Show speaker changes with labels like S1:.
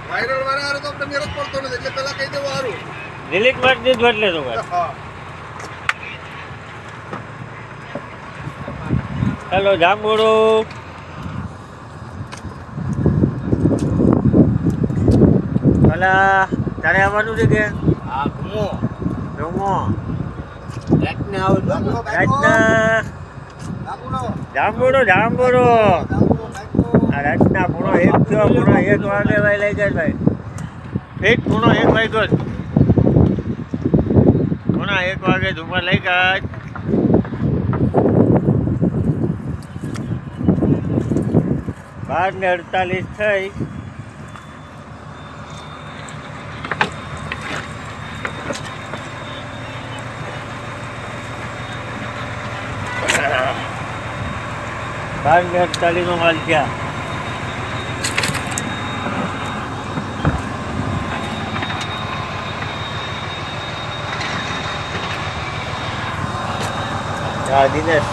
S1: Viral વાળા તો આપણે મેળ પડતો નથી એટલે પેલા કહી દેવું સારું.
S2: ડિલીટ મારી દીધું એટલે તો
S1: હા.
S2: હેલો જાંબુડો. ભલા તારે આવવાનું છે કે?
S1: હા ઘૂમો.
S2: જમો
S1: રાતને આવો
S2: રાતના જાંબુડો જાંબુડો. આ રાતના પૂણો એક થયો, પૂણો 1 વાગે ભાઈ લઈ જાય ભાઈ. એક પૂણો 1 વાગ્યો જ. પૂણા 1 વાગે ધુમા લઈ ગયા. 12:48 થઈ. બાર ને 48 નો માલ ગયા. દિનેશ